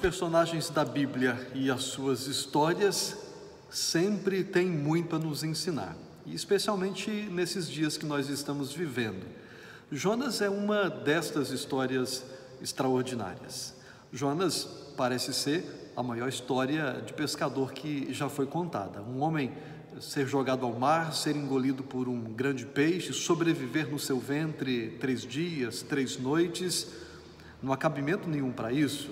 personagens da Bíblia e as suas histórias sempre têm muito a nos ensinar, e especialmente nesses dias que nós estamos vivendo. Jonas é uma destas histórias extraordinárias. Jonas parece ser a maior história de pescador que já foi contada. Um homem ser jogado ao mar, ser engolido por um grande peixe, sobreviver no seu ventre 3 dias, 3 noites, não há cabimento nenhum para isso.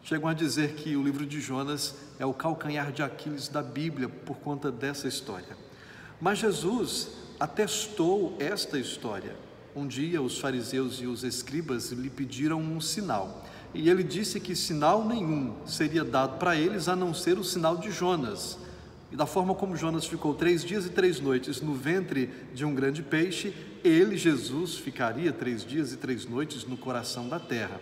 Chegam a dizer que o livro de Jonas é o calcanhar de Aquiles da Bíblia por conta dessa história. Mas Jesus atestou esta história. Um dia os fariseus e os escribas lhe pediram um sinal, e ele disse que sinal nenhum seria dado para eles a não ser o sinal de Jonas. E da forma como Jonas ficou 3 dias e 3 noites no ventre de um grande peixe, ele, Jesus, ficaria 3 dias e 3 noites no coração da terra.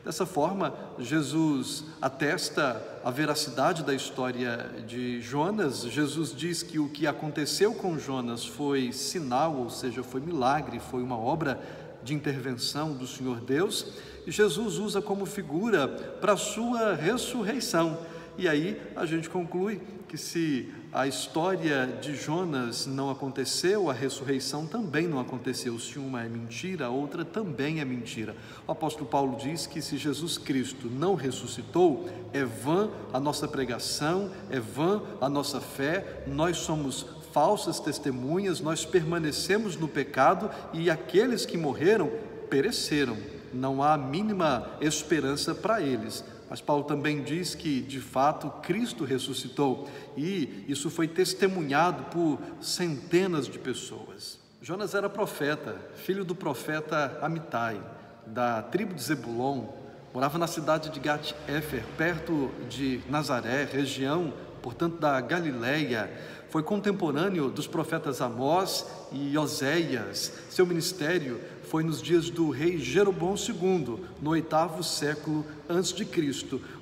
Dessa forma, Jesus atesta a veracidade da história de Jonas. Jesus diz que o que aconteceu com Jonas foi sinal, ou seja, foi milagre, foi uma obra de intervenção do Senhor Deus, e Jesus usa como figura para a sua ressurreição. E aí a gente conclui que se a história de Jonas não aconteceu, a ressurreição também não aconteceu. Se uma é mentira, a outra também é mentira. O apóstolo Paulo diz que se Jesus Cristo não ressuscitou, é vã a nossa pregação, é vã a nossa fé, nós somos falsas testemunhas, nós permanecemos no pecado e aqueles que morreram pereceram. Não há a mínima esperança para eles. Mas Paulo também diz que, de fato, Cristo ressuscitou, e isso foi testemunhado por centenas de pessoas. Jonas era profeta, filho do profeta Amitai, da tribo de Zebulon, morava na cidade de Gat-Éfer, perto de Nazaré, região, portanto, da Galileia. Foi contemporâneo dos profetas Amós e Oséias. Seu ministério foi nos dias do rei Jeroboão II, no 8º século a.C.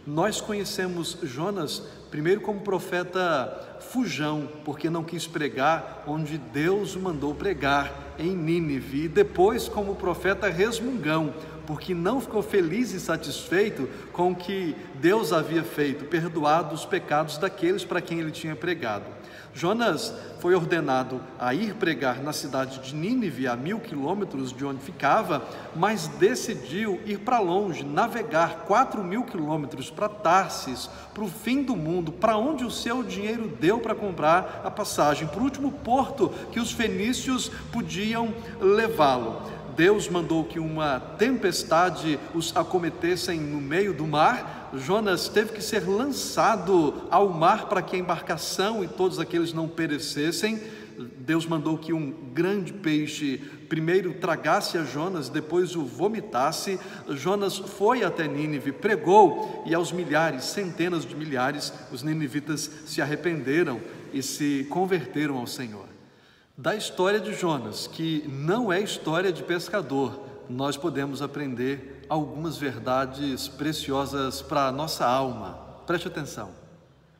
Nós conhecemos Jonas primeiro como profeta fujão, porque não quis pregar onde Deus o mandou pregar, em Nínive, e depois como profeta resmungão, porque não ficou feliz e satisfeito com o que Deus havia feito, perdoado os pecados daqueles para quem ele tinha pregado. Jonas foi ordenado a ir pregar na cidade de Nínive, a 1000 quilômetros de onde ficava, mas decidiu ir para longe, navegar 4.000 quilômetros para Tarsis, para o fim do mundo, para onde o seu dinheiro deu para comprar a passagem, para o último porto que os fenícios podiam levá-lo. Deus mandou que uma tempestade os acometessem no meio do mar. Jonas teve que ser lançado ao mar para que a embarcação e todos aqueles não perecessem. Deus mandou que um grande peixe primeiro tragasse a Jonas, depois o vomitasse. Jonas foi até Nínive, pregou, e aos milhares, centenas de milhares, os ninivitas se arrependeram e se converteram ao Senhor. Da história de Jonas, que não é história de pescador, nós podemos aprender algumas verdades preciosas para a nossa alma. Preste atenção.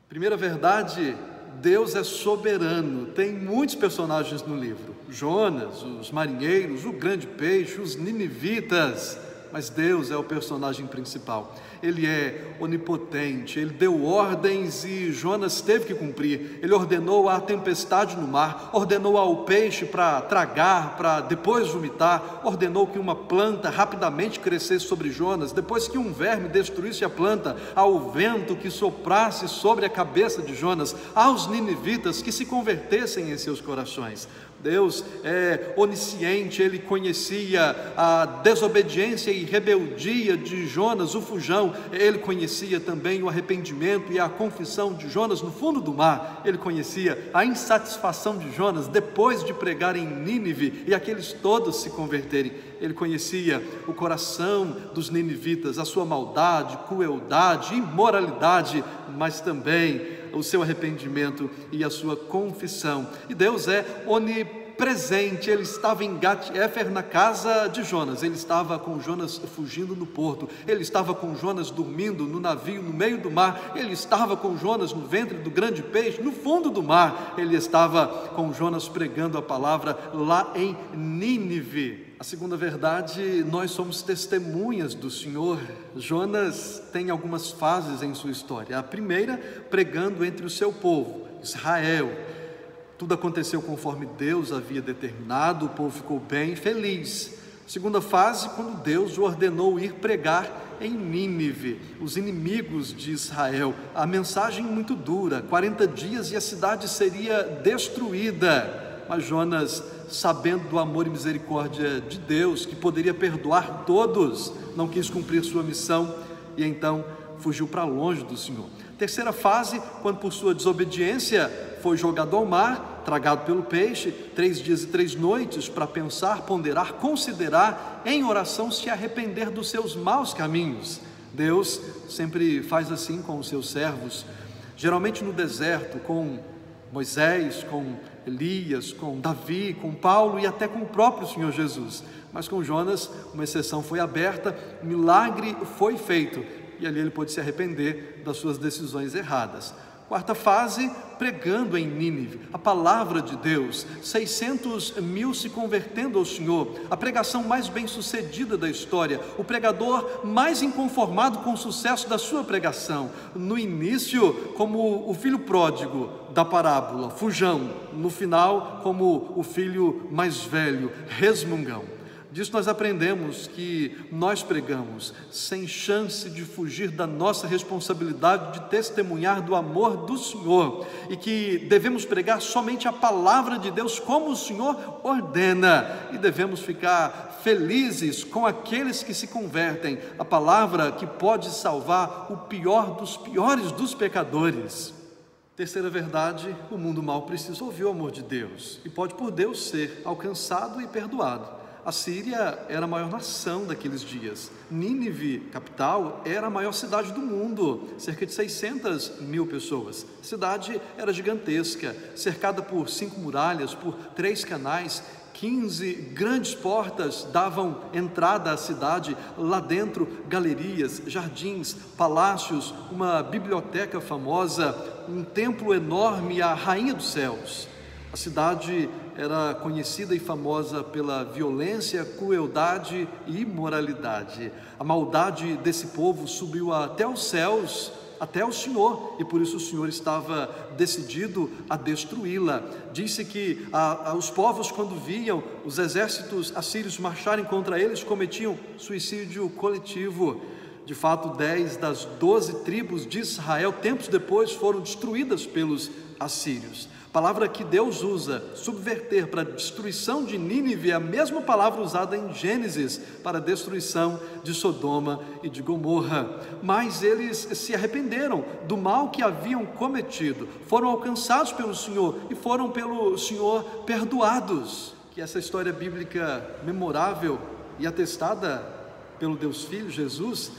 Primeira verdade: Deus é soberano. Tem muitos personagens no livro: Jonas, os marinheiros, o grande peixe, os ninivitas. Mas Deus é o personagem principal. Ele é onipotente, ele deu ordens e Jonas teve que cumprir. Ele ordenou a tempestade no mar, ordenou ao peixe para tragar, para depois vomitar, ordenou que uma planta rapidamente crescesse sobre Jonas, depois que um verme destruísse a planta, ao vento que soprasse sobre a cabeça de Jonas, aos ninivitas que se convertessem em seus corações. Deus é onisciente, ele conhecia a desobediência e rebeldia de Jonas, o fujão. Ele conhecia também o arrependimento e a confissão de Jonas no fundo do mar. Ele conhecia a insatisfação de Jonas depois de pregar em Nínive e aqueles todos se converterem. Ele conhecia o coração dos ninivitas, a sua maldade, crueldade, imoralidade, mas também o seu arrependimento e a sua confissão. E Deus é onipotente. presente. Ele estava em Gat-Éfer, na casa de Jonas. Ele estava com Jonas fugindo no porto. Ele estava com Jonas dormindo no navio no meio do mar. Ele estava com Jonas no ventre do grande peixe, no fundo do mar. Ele estava com Jonas pregando a palavra lá em Nínive. A segunda verdade, nós somos testemunhas do Senhor. Jonas tem algumas fases em sua história. A primeira, pregando entre o seu povo, Israel. Tudo aconteceu conforme Deus havia determinado, o povo ficou bem feliz. Segunda fase, quando Deus o ordenou ir pregar em Nínive, os inimigos de Israel. A mensagem muito dura, 40 dias e a cidade seria destruída. Mas Jonas, sabendo do amor e misericórdia de Deus, que poderia perdoar todos, não quis cumprir sua missão e então fugiu para longe do Senhor. Terceira fase, quando por sua desobediência foi jogado ao mar, tragado pelo peixe, 3 dias e 3 noites para pensar, ponderar, considerar, em oração se arrepender dos seus maus caminhos. Deus sempre faz assim com os seus servos, geralmente no deserto, com Moisés, com Elias, com Davi, com Paulo e até com o próprio Senhor Jesus. Mas com Jonas, uma exceção foi aberta, um milagre foi feito e ali ele pôde se arrepender das suas decisões erradas. Quarta fase, pregando em Nínive, a palavra de Deus, 600 mil se convertendo ao Senhor, a pregação mais bem sucedida da história, o pregador mais inconformado com o sucesso da sua pregação, no início como o filho pródigo da parábola, fujão, no final como o filho mais velho, resmungão. Disso nós aprendemos que nós pregamos sem chance de fugir da nossa responsabilidade de testemunhar do amor do Senhor e que devemos pregar somente a palavra de Deus como o Senhor ordena e devemos ficar felizes com aqueles que se convertem, a palavra que pode salvar o pior dos piores dos pecadores. Terceira verdade, o mundo mal precisa ouvir o amor de Deus e pode por Deus ser alcançado e perdoado. A Síria era a maior nação daqueles dias. Nínive, capital, era a maior cidade do mundo, cerca de 600 mil pessoas. A cidade era gigantesca, cercada por 5 muralhas, por 3 canais, 15 grandes portas davam entrada à cidade. Lá dentro, galerias, jardins, palácios, uma biblioteca famosa, um templo enorme à Rainha dos Céus. A cidade era conhecida e famosa pela violência, crueldade e imoralidade. A maldade desse povo subiu até os céus, até o Senhor, e por isso o Senhor estava decidido a destruí-la. Disse que os povos, quando viam os exércitos assírios marcharem contra eles, cometiam suicídio coletivo. De fato, 10 das 12 tribos de Israel, tempos depois, foram destruídas pelos assírios. A palavra que Deus usa, subverter, para a destruição de Nínive, é a mesma palavra usada em Gênesis para a destruição de Sodoma e de Gomorra. Mas eles se arrependeram do mal que haviam cometido, foram alcançados pelo Senhor e foram pelo Senhor perdoados. Que essa história bíblica memorável e atestada pelo Deus Filho, Jesus,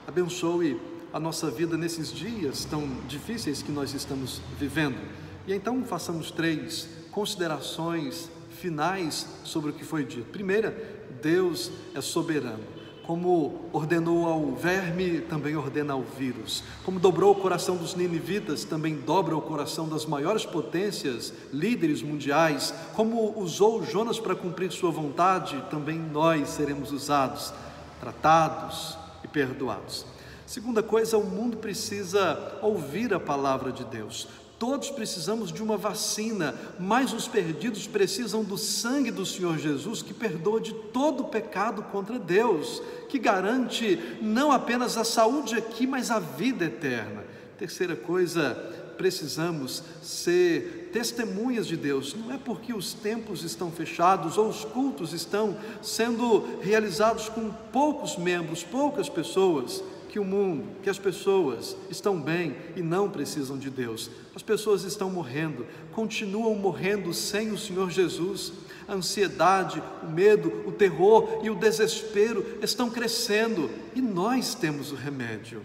abençoe a nossa vida nesses dias tão difíceis que nós estamos vivendo. E então façamos 3 considerações finais sobre o que foi dito. Primeira, Deus é soberano. Como ordenou ao verme, também ordena ao vírus. Como dobrou o coração dos ninivitas, também dobra o coração das maiores potências, líderes mundiais. Como usou Jonas para cumprir sua vontade, também nós seremos usados, tratados e perdoados. Segunda coisa, o mundo precisa ouvir a palavra de Deus. Todos precisamos de uma vacina, mas os perdidos precisam do sangue do Senhor Jesus, que perdoa de todo o pecado contra Deus, que garante não apenas a saúde aqui, mas a vida eterna. Terceira coisa, precisamos ser testemunhas de Deus. Não é porque os templos estão fechados ou os cultos estão sendo realizados com poucos membros, poucas pessoas, que o mundo, que as pessoas estão bem e não precisam de Deus. As pessoas estão morrendo, continuam morrendo sem o Senhor Jesus. A ansiedade, o medo, o terror e o desespero estão crescendo e nós temos o remédio.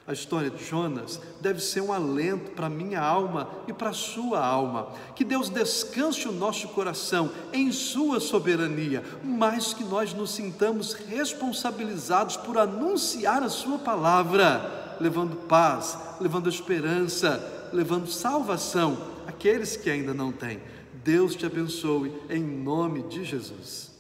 A história de Jonas deve ser um alento para a minha alma e para a sua alma. Que Deus descanse o nosso coração em sua soberania, mas que nós nos sintamos responsabilizados por anunciar a sua palavra, levando paz, levando esperança, levando salvação àqueles que ainda não têm. Deus te abençoe em nome de Jesus.